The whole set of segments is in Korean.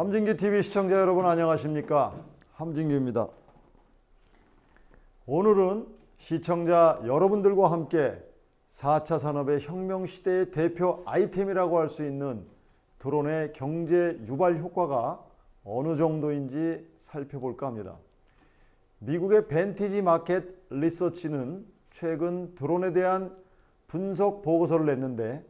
함진기 TV 시청자 여러분 안녕하십니까? 함진기입니다. 오늘은 시청자 여러분들과 함께 4차 산업의 혁명 시대의 대표 아이템이라고 할 수 있는 드론의 경제 유발 효과가 어느 정도인지 살펴볼까 합니다. 미국의 벤티지 마켓 리서치는 최근 드론에 대한 분석 보고서를 냈는데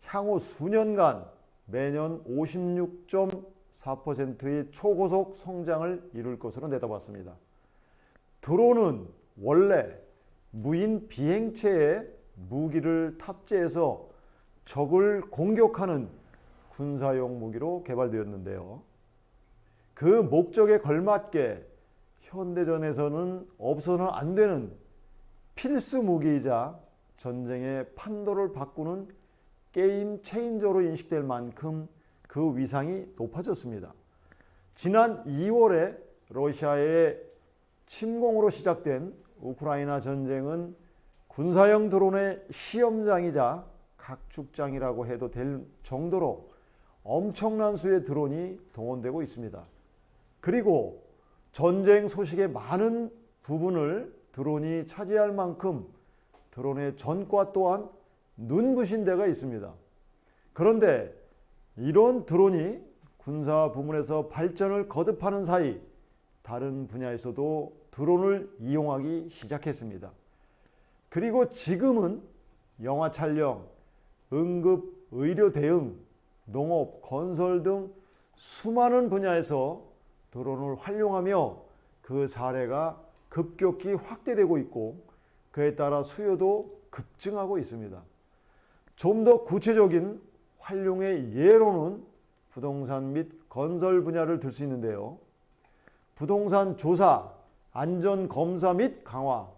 향후 수년간 매년 56.4%의 초고속 성장을 이룰 것으로 내다봤습니다. 드론은 원래 무인 비행체에 무기를 탑재해서 적을 공격하는 군사용 무기로 개발되었는데요. 그 목적에 걸맞게 현대전에서는 없어서는 안 되는 필수 무기이자 전쟁의 판도를 바꾸는 게임 체인저로 인식될 만큼 그 위상이 높아졌습니다. 지난 2월에 러시아의 침공으로 시작된 우크라이나 전쟁은 군사용 드론의 시험장이자 각축장이라고 해도 될 정도로 엄청난 수의 드론이 동원되고 있습니다. 그리고 전쟁 소식의 많은 부분을 드론이 차지할 만큼 드론의 전과 또한 눈부신 데가 있습니다. 그런데 이런 드론이 군사 부문에서 발전을 거듭하는 사이 다른 분야에서도 드론을 이용하기 시작했습니다. 그리고 지금은 영화 촬영, 응급 의료 대응, 농업, 건설 등 수많은 분야에서 드론을 활용하며 그 사례가 급격히 확대되고 있고 그에 따라 수요도 급증하고 있습니다. 좀 더 구체적인 활용의 예로는 부동산 및 건설 분야를 들 수 있는데요. 부동산 조사, 안전 검사 및 강화,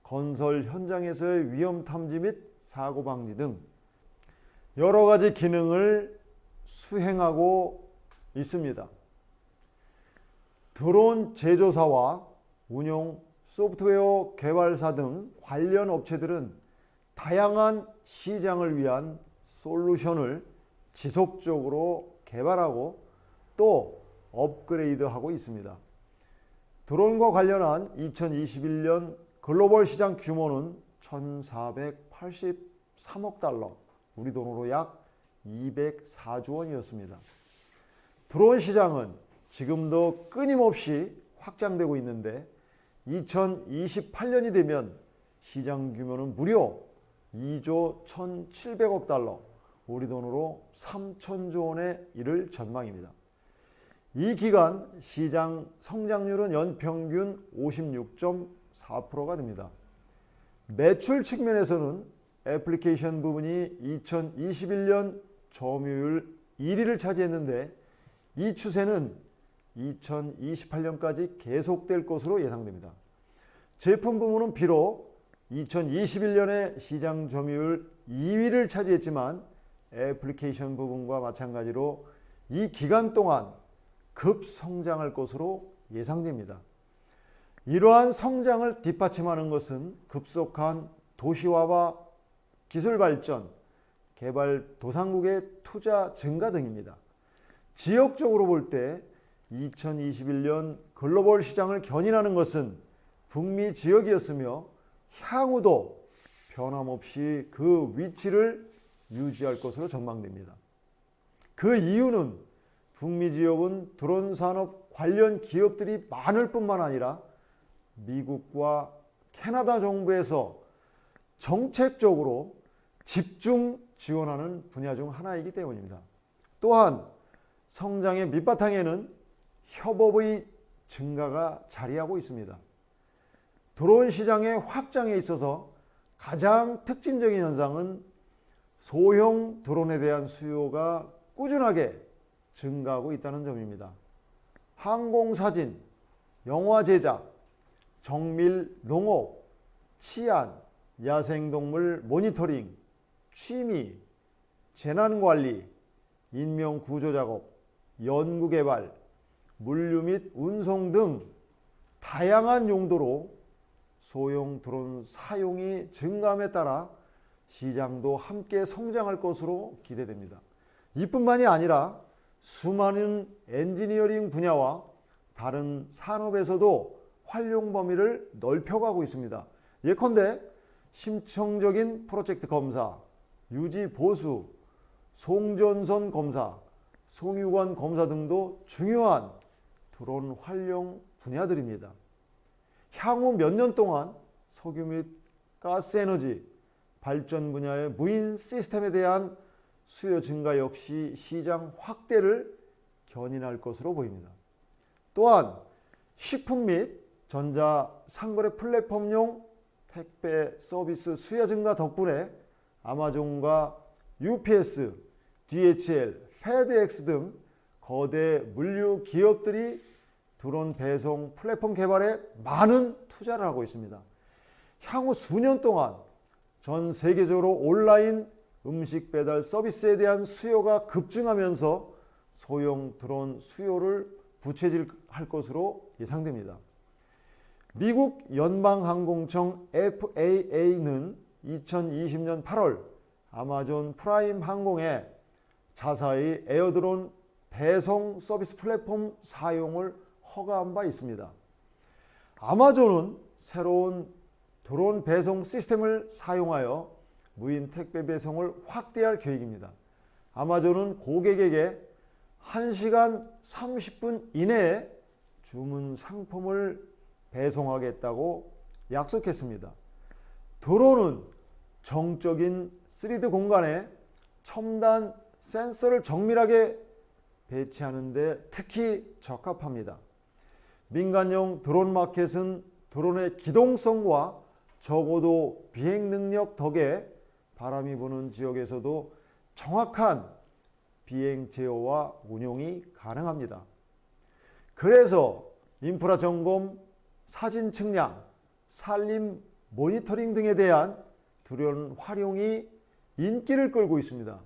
건설 현장에서의 위험 탐지 및 사고 방지 등 여러 가지 기능을 수행하고 있습니다. 드론 제조사와 운용 소프트웨어 개발사 등 관련 업체들은 다양한 시장을 위한 솔루션을 지속적으로 개발하고 또 업그레이드하고 있습니다. 드론과 관련한 2021년 글로벌 시장 규모는 1,483억 달러, 우리 돈으로 약 204조 원이었습니다. 드론 시장은 지금도 끊임없이 확장되고 있는데 2028년이 되면 시장 규모는 무려 2조 1,700억 달러, 우리 돈으로 3,000조 원에 이를 전망입니다. 이 기간 시장 성장률은 연평균 56.4%가 됩니다. 매출 측면에서는 애플리케이션 부분이 2021년 점유율 1위를 차지했는데 이 추세는 2028년까지 계속될 것으로 예상됩니다. 제품 부문은 비록 2021년에 시장 점유율 2위를 차지했지만 애플리케이션 부분과 마찬가지로 이 기간 동안 급성장할 것으로 예상됩니다. 이러한 성장을 뒷받침하는 것은 급속한 도시화와 기술 발전, 개발 도상국의 투자 증가 등입니다. 지역적으로 볼 때 2021년 글로벌 시장을 견인하는 것은 북미 지역이었으며 향후도 변함없이 그 위치를 유지할 것으로 전망됩니다. 그 이유는 북미 지역은 드론 산업 관련 기업들이 많을 뿐만 아니라 미국과 캐나다 정부에서 정책적으로 집중 지원하는 분야 중 하나이기 때문입니다. 또한 성장의 밑바탕에는 협업의 증가가 자리하고 있습니다. 드론 시장의 확장에 있어서 가장 특징적인 현상은 소형 드론에 대한 수요가 꾸준하게 증가하고 있다는 점입니다. 항공사진, 영화 제작, 정밀 농업, 치안, 야생동물 모니터링, 취미, 재난관리, 인명구조작업, 연구개발, 물류 및 운송 등 다양한 용도로 소형 드론 사용이 증가함에 따라 시장도 함께 성장할 것으로 기대됩니다. 이뿐만이 아니라 수많은 엔지니어링 분야와 다른 산업에서도 활용 범위를 넓혀가고 있습니다. 예컨대 심층적인 프로젝트 검사, 유지 보수, 송전선 검사, 송유관 검사 등도 중요한 드론 활용 분야들입니다. 향후 몇 년 동안 석유 및 가스 에너지 발전 분야의 무인 시스템에 대한 수요 증가 역시 시장 확대를 견인할 것으로 보입니다. 또한 식품 및 전자 상거래 플랫폼용 택배 서비스 수요 증가 덕분에 아마존과 UPS, DHL, 페드엑스 등 거대 물류 기업들이 드론 배송 플랫폼 개발에 많은 투자를 하고 있습니다. 향후 수년 동안 전 세계적으로 온라인 음식 배달 서비스에 대한 수요가 급증하면서 소형 드론 수요를 부채질할 것으로 예상됩니다. 미국 연방항공청 FAA는 2020년 8월 아마존 프라임 항공에 자사의 에어드론 배송 서비스 플랫폼 사용을 허가한 바 있습니다. 아마존은 새로운 드론 배송 시스템을 사용하여 무인 택배 배송을 확대할 계획입니다. 아마존은 고객에게 1시간 30분 이내에 주문 상품을 배송하겠다고 약속했습니다. 드론은 정적인 3D 공간에 첨단 센서를 정밀하게 배치하는 데 특히 적합합니다. 민간용 드론 마켓은 드론의 기동성과 적어도 비행 능력 덕에 바람이 부는 지역에서도 정확한 비행 제어와 운용이 가능합니다. 그래서 인프라 점검, 사진 측량, 산림 모니터링 등에 대한 드론 활용이 인기를 끌고 있습니다.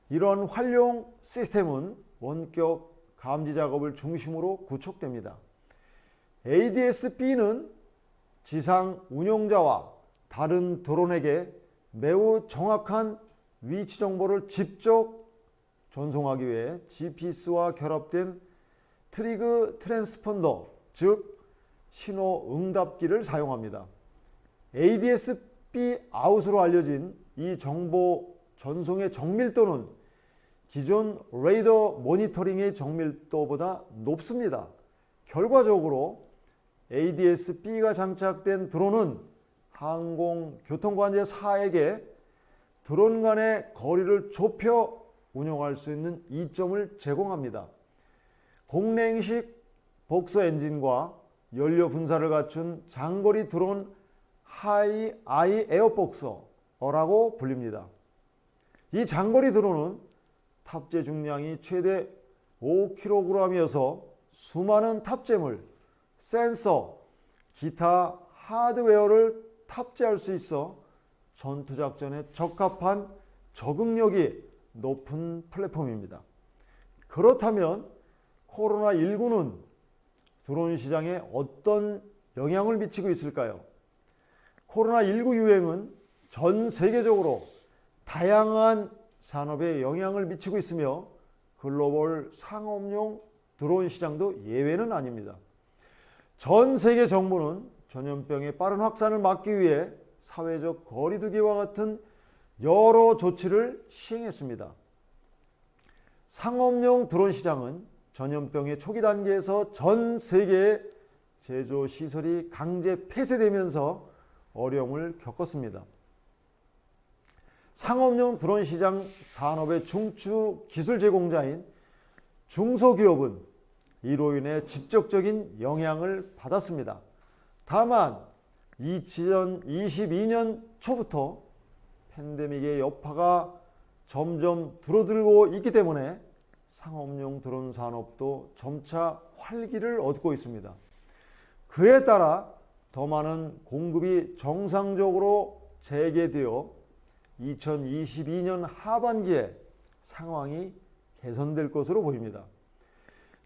이런 활용 시스템은 원격 감지 작업을 중심으로 구축됩니다. ADS-B는 지상 운용자와 다른 드론에게 매우 정확한 위치 정보를 직접 전송하기 위해 GPS와 결합된 트리그 트랜스펀더, 즉 신호 응답기를 사용합니다. ADS-B 아웃으로 알려진 이 정보 전송의 정밀도는 기존 레이더 모니터링의 정밀도보다 높습니다. 결과적으로 ADS-B가 장착된 드론은 항공교통관제사에게 드론 간의 거리를 좁혀 운용할 수 있는 이점을 제공합니다. 공랭식 복서 엔진과 연료 분사를 갖춘 장거리 드론 하이아이 에어복서라고 불립니다. 이 장거리 드론은 탑재 중량이 최대 5kg이어서 수많은 탑재물, 센서, 기타 하드웨어를 탑재할 수 있어 전투작전에 적합한 적응력이 높은 플랫폼입니다. 그렇다면 코로나19는 드론 시장에 어떤 영향을 미치고 있을까요? 코로나19 유행은 전 세계적으로 다양한 산업에 영향을 미치고 있으며 글로벌 상업용 드론 시장도 예외는 아닙니다. 전 세계 정부는 전염병의 빠른 확산을 막기 위해 사회적 거리두기와 같은 여러 조치를 시행했습니다. 상업용 드론 시장은 전염병의 초기 단계에서 전 세계의 제조 시설이 강제 폐쇄되면서 어려움을 겪었습니다. 상업용 드론 시장 산업의 중추 기술 제공자인 중소기업은 이로 인해 직접적인 영향을 받았습니다. 다만 2022년 초부터 팬데믹의 여파가 점점 줄어들고 있기 때문에 상업용 드론 산업도 점차 활기를 얻고 있습니다. 그에 따라 더 많은 공급이 정상적으로 재개되어 2022년 하반기에 상황이 개선될 것으로 보입니다.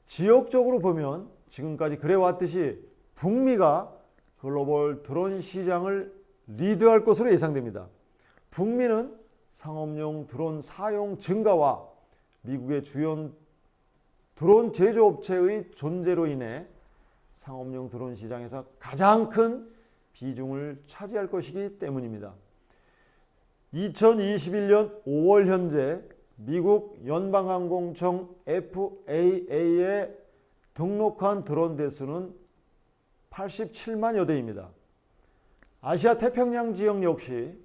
지역적으로 보면 지금까지 그래왔듯이 북미가 글로벌 드론 시장을 리드할 것으로 예상됩니다. 북미는 상업용 드론 사용 증가와 미국의 주요 드론 제조업체의 존재로 인해 상업용 드론 시장에서 가장 큰 비중을 차지할 것이기 때문입니다. 2021년 5월 현재 미국 연방항공청 FAA에 등록한 드론 대수는 87만여 대입니다. 아시아 태평양 지역 역시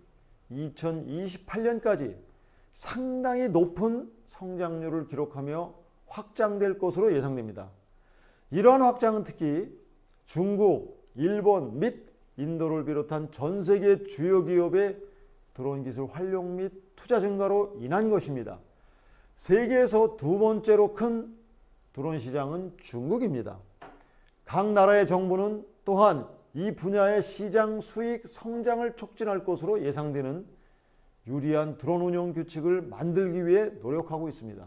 2028년까지 상당히 높은 성장률을 기록하며 확장될 것으로 예상됩니다. 이러한 확장은 특히 중국, 일본 및 인도를 비롯한 전 세계 주요 기업의 드론 기술 활용 및 투자 증가로 인한 것입니다. 세계에서 두 번째로 큰 드론 시장은 중국입니다. 각 나라의 정부는 또한 이 분야의 시장 수익 성장을 촉진할 것으로 예상되는 유리한 드론 운용 규칙을 만들기 위해 노력하고 있습니다.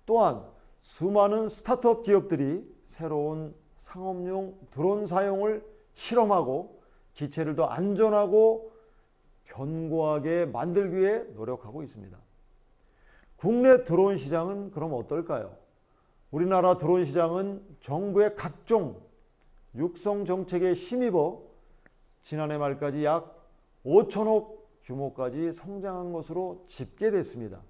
또한 수많은 스타트업 기업들이 새로운 상업용 드론 사용을 실험하고 기체를 더 안전하고 견고하게 만들기 위해 노력하고 있습니다. 국내 드론 시장은 그럼 어떨까요? 우리나라 드론 시장은 정부의 각종 육성 정책에 힘입어 지난해 말까지 약 5천억 규모까지 성장한 것으로 집계됐습니다.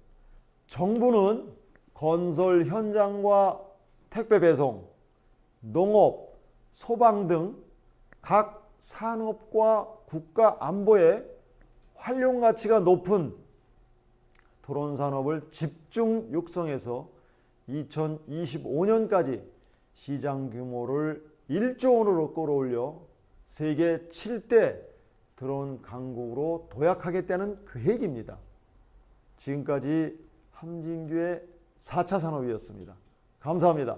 정부는 건설 현장과 택배 배송, 농업, 소방 등 각 산업과 국가 안보에 활용 가치가 높은 드론 산업을 집중 육성해서 2025년까지 시장 규모를 1조 원으로 끌어올려 세계 7대 드론 강국으로 도약하겠다는 계획입니다. 지금까지 함진규의 4차 산업이었습니다. 감사합니다.